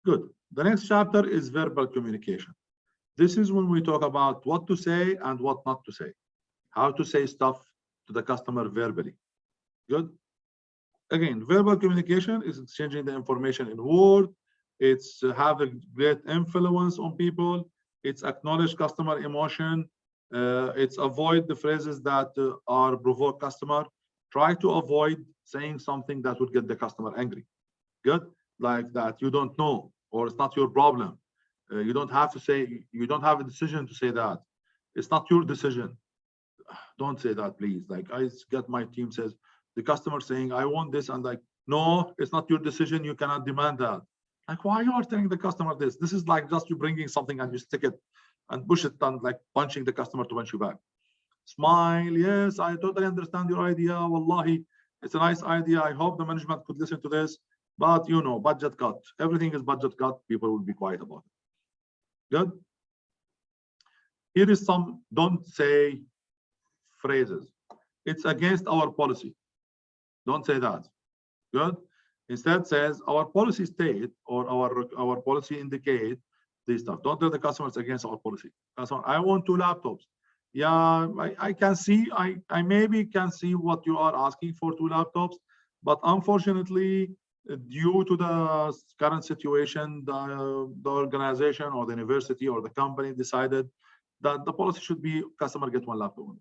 Good. The next chapter is verbal communication. This is when we talk about what to say and what not to say, how to say stuff to the customer verbally. Good. Again, verbal communication is exchanging the information in word. It's have a great influence on people. It's acknowledge customer emotion. It's avoid the phrases that are provoke customer. Try to avoid saying something that would get the customer angry. Good. Like that you don't know, or it's not your problem. You don't have to say, you don't have a decision to say that. It's not your decision. Don't say that, please. Like I get my team says, the customer saying, I want this, and like, no, it's not your decision. You cannot demand that. Like, why you are telling the customer this? This is like just you bringing something and you stick it and push it and like punching the customer to punch you back. Smile. Yes, I totally understand your idea. Wallahi, it's a nice idea. I hope the management could listen to this. But you know, budget cut. Everything is budget cut. People will be quiet about it. Good. Here is some don't say phrases. It's against our policy. Don't say that. Good. Instead says our policy state or our policy indicate this stuff. Don't tell the customers against our policy. Customer, I want 2 laptops. Yeah, I can see, I maybe can see what you are asking for 2 laptops, but unfortunately, due to the current situation, the organization or the university or the company decided that the policy should be customer get 1 laptop.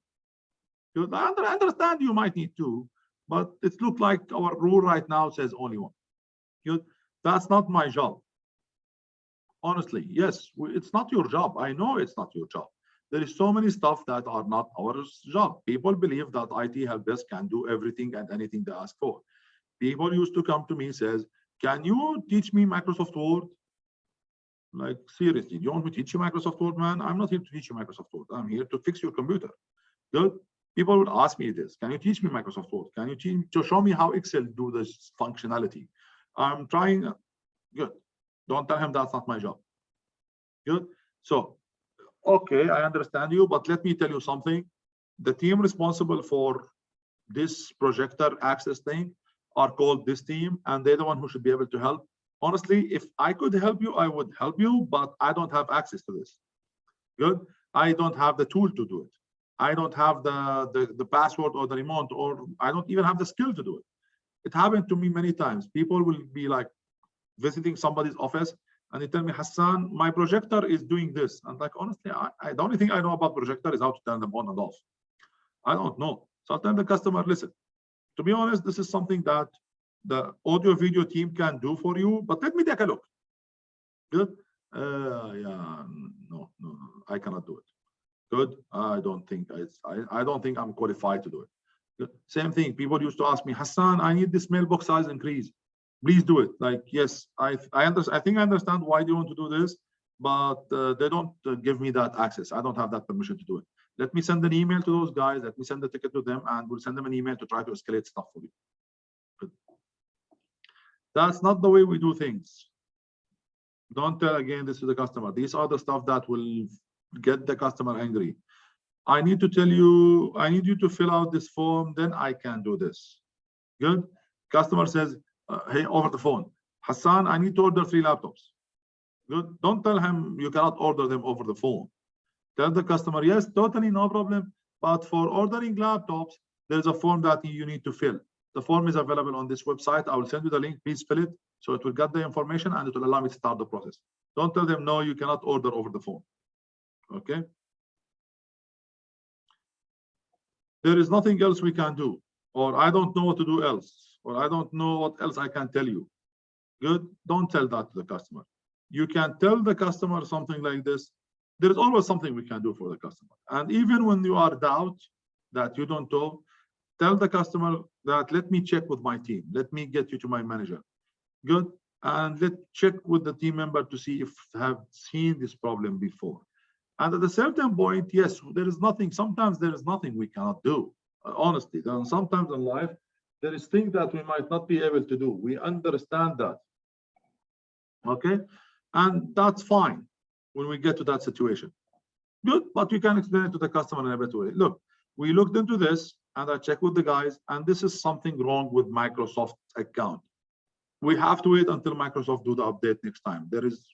I understand you might need 2, but it looks like our rule right now says only 1. That's not my job. Honestly, yes, it's not your job. I know it's not your job. There is so many stuff that are not our job. People believe that IT help desk can do everything and anything they ask for. People used to come to me says, can you teach me Microsoft Word? Like, seriously, you want me to teach you Microsoft Word, man? I'm not here to teach you Microsoft Word. I'm here to fix your computer. Good. People would ask me this, can you teach me Microsoft Word? Can you teach to show me how Excel do this functionality? I'm trying. Good. Don't tell him that's not my job. Good. So, okay, I understand you, but let me tell you something. The team responsible for this projector access thing are called this team, and they're the one who should be able to help. Honestly, if I could help you, I would help you, but I don't have access to this. Good. I don't have the tool to do it. I don't have the password or the remote, or I don't even have the skill to do it. It happened to me many times. People will be like visiting somebody's office and they tell me, Hassan, my projector is doing this. And like, honestly, the only thing I know about projector is how to turn them on and off. I don't know. So I'll tell the customer, listen, to be honest, this is something that the audio video team can do for you, but let me take a look. Good. Yeah, no, I cannot do it. Good. I don't think I'm qualified to do it. Good. Same thing. People used to ask me, Hassan, I need this mailbox size increase. Please do it. Like, yes, I think I understand why you want to do this, but they don't give me that access. I don't have that permission to do it. Let me send an email to those guys. Let me send the ticket to them, and we'll send them an email to try to escalate stuff for you. Good. That's not the way we do things. Don't tell again this to the customer. These are the stuff that will get the customer angry. I need to tell you, I need you to fill out this form, then I can do this. Good. Customer says, hey, over the phone, Hassan, I need to order 3 laptops. Good. Don't tell him you cannot order them over the phone. Tell the customer, yes, totally no problem. But for ordering laptops, there's a form that you need to fill. The form is available on this website. I will send you the link. Please fill it. So it will get the information and it will allow me to start the process. Don't tell them, no, you cannot order over the phone. Okay. There is nothing else we can do, or I don't know what to do else, or I don't know what else I can tell you. Good. Don't tell that to the customer. You can tell the customer something like this. There is always something we can do for the customer. And even when you are doubt that you don't know, tell the customer that let me check with my team. Let me get you to my manager. Good. And let's check with the team member to see if they have seen this problem before. And at a certain point, yes, there is nothing. Sometimes there is nothing we cannot do. Honestly, then sometimes in life, there is things that we might not be able to do. We understand that. Okay. And that's fine when we get to that situation. Good. But you can explain it to the customer in a better way. Look, we looked into this and I checked with the guys, and this is something wrong with Microsoft account. we have to wait until Microsoft do the update next time. There is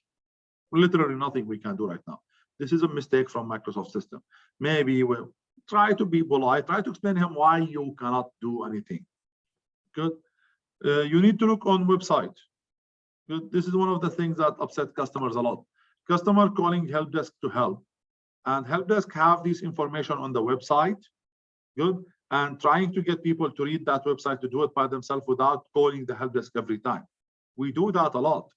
literally nothing we can do right now. This is a mistake from Microsoft system. Maybe we'll try to be polite, try to explain to him why you cannot do anything. Good. You need to look on website. Good. This is one of the things that upset customers a lot. Customer calling help desk to help, and help desk have this information on the website. Good. And trying to get people to read that website to do it by themselves without calling the help desk every time. We do that a lot.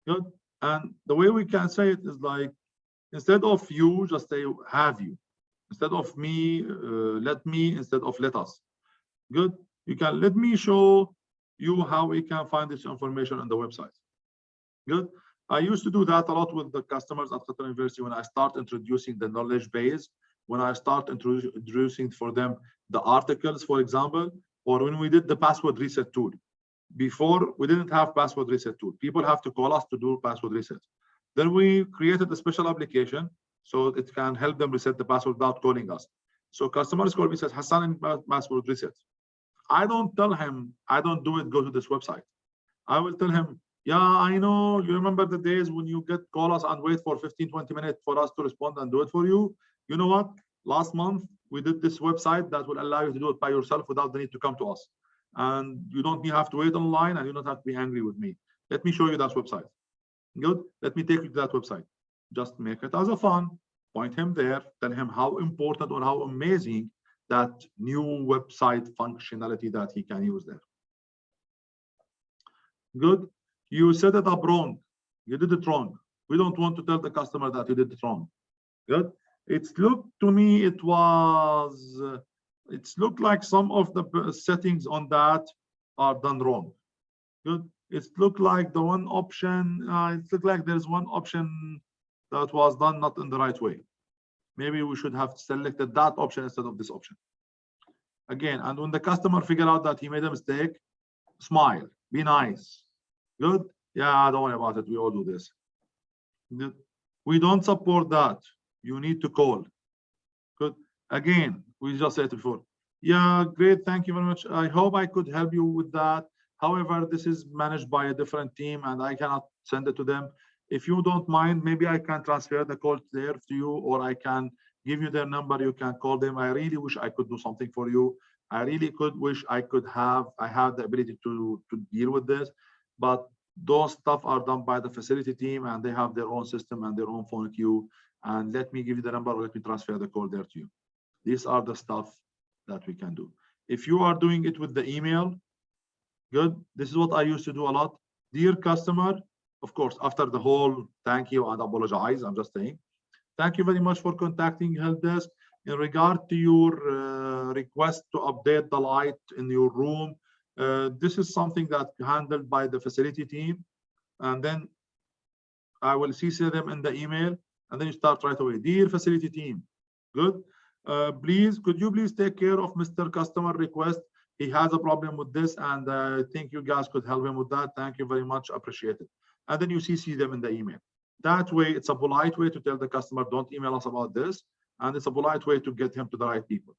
Good. And the way we can say it is like, instead of you, just say have you. Instead of me, let me, instead of let us. Good. You can let me show you how we can find this information on the website. Good. I used to do that a lot with the customers at Qatar University when I start introducing the knowledge base, when I start introducing for them the articles, for example, or when we did the password reset tool. Before, we didn't have password reset tool. People have to call us to do password reset. Then we created a special application so it can help them reset the password without calling us. So customers call me, says, Hassan, password reset. I don't tell him, I don't do it, go to this website. I will tell him, yeah, I know, you remember the days when you call us and wait for 15, 20 minutes for us to respond and do it for you? You know what? Last month, we did this website that will allow you to do it by yourself without the need to come to us. And you don't have to wait online and you don't have to be angry with me. Let me show you that website. Good. Let me take you to that website. Just make it as a fun. Point him there. Tell him how important or how amazing that new website functionality that he can use there. Good. You set it up wrong. You did it wrong. We don't want to tell the customer that you did it wrong. Good. It's looked to me, it looked like some of the settings on that are done wrong. Good. It looked like the one option, it looked like there's one option that was done not in the right way. Maybe we should have selected that option instead of this option. Again, and when the customer figure out that he made a mistake, smile, be nice. Good. Yeah, don't worry about it. We all do this. Good. We don't support that. You need to call. Good. Again, we just said it before. Yeah, great. Thank you very much. I hope I could help you with that. However, this is managed by a different team and I cannot send it to them. If you don't mind, maybe I can transfer the call there to you, or I can give you their number. You can call them. I really wish I could do something for you. I really wish I have the ability to deal with this, but those stuff are done by the facility team and they have their own system and their own phone queue. And let me give you the number, or let me transfer the call there to you. These are the stuff that we can do. If you are doing it with the email, good. This is what I used to do a lot. Dear customer, of course, after the whole thank you and apologize, I'm just saying, thank you very much for contacting help desk. In regard to your request to update the light in your room, this is something that's handled by the facility team. And then I will CC them in the email, and then you start right away. Dear facility team, good. Please, could you please take care of Mr. Customer request? He has a problem with this, and I think you guys could help him with that. Thank you very much, appreciate it. And then you CC them in the email. That way, it's a polite way to tell the customer, don't email us about this. And it's a polite way to get him to the right people.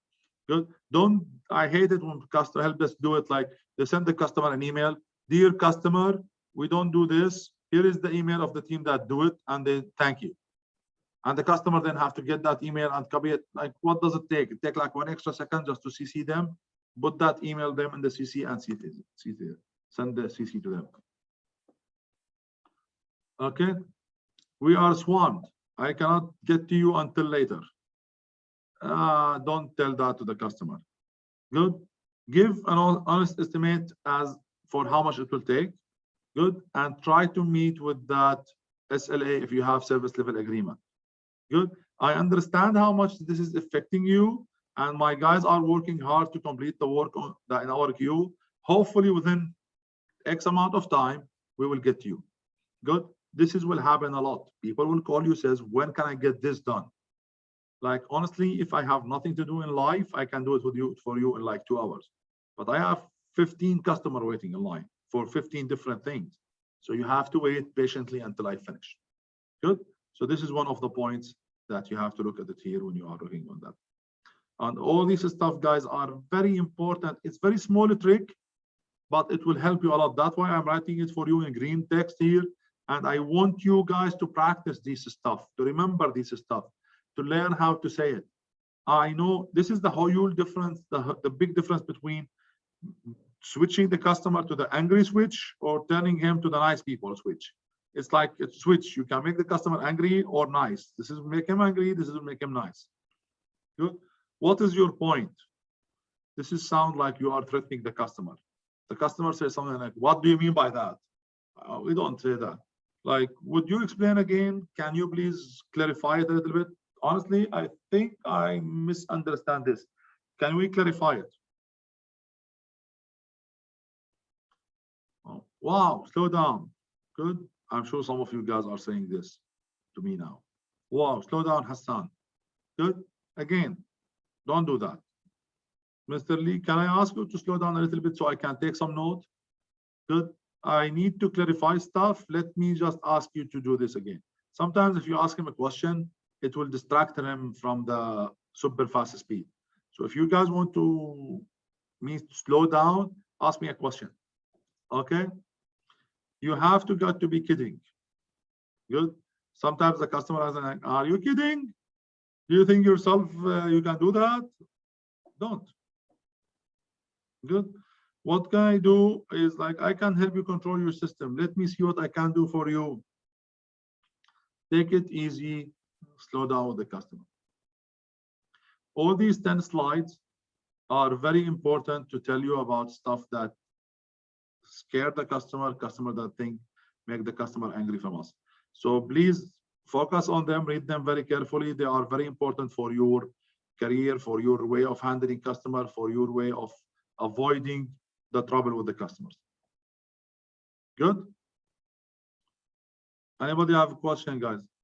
Good. I hate it when customer help us do it like they send the customer an email. Dear customer, we don't do this. Here is the email of the team that do it, and they thank you. And the customer then have to get that email and copy it. Like, what does it take? It takes like 1 extra second just to CC them, put that email them in the CC and send the CC to them. Okay. We are swamped. I cannot get to you until later. Don't tell that to the customer. Good. Give an honest estimate as for how much it will take. Good. And try to meet with that SLA if you have service level agreement. Good. I understand how much this is affecting you, and my guys are working hard to complete the work in our queue. Hopefully within X amount of time, we will get you. Good. This will happen a lot. People will call you, says, when can I get this done? Like, honestly, if I have nothing to do in life, I can do it for you in like 2 hours. But I have 15 customers waiting in line for 15 different things. So you have to wait patiently until I finish. Good. So this is one of the points that you have to look at it here when you are looking on that. And all this stuff, guys, are very important. It's very small trick, but it will help you a lot. That's why I'm writing it for you in green text here. And I want you guys to practice this stuff, to remember this stuff, to learn how to say it. I know this is the whole difference, the big difference between switching the customer to the angry switch or turning him to the nice people switch. It's like a switch. You can make the customer angry or nice. This is make him angry. This is make him nice. Good. What is your point? This is sound like you are threatening the customer. The customer says something like, "What do you mean by that?" We don't say that. Like, would you explain again? Can you please clarify it a little bit? Honestly, I think I misunderstand this. Can we clarify it? Oh, wow, slow down. Good. I'm sure some of you guys are saying this to me now. Wow, slow down, Hassan. Good. Again, don't do that. Mr. Lee, can I ask you to slow down a little bit so I can take some note? Good. I need to clarify stuff. Let me just ask you to do this again. Sometimes if you ask him a question, it will distract him from the super fast speed. So if you guys want to me to slow down, ask me a question. Okay? You have to got to be kidding. Good. Sometimes the customer is like, "Are you kidding? Do you think yourself you can do that?" Don't. Good. What can I do is like, I can help you control your system. Let me see what I can do for you. Take it easy, slow down with the customer. All these 10 slides are very important to tell you about stuff that scare the customer that think, make the customer angry from us. So please focus on them, read them very carefully. They are very important for your career, for your way of handling customer, for your way of avoiding the trouble with the customers. Good. Anybody have a question, guys?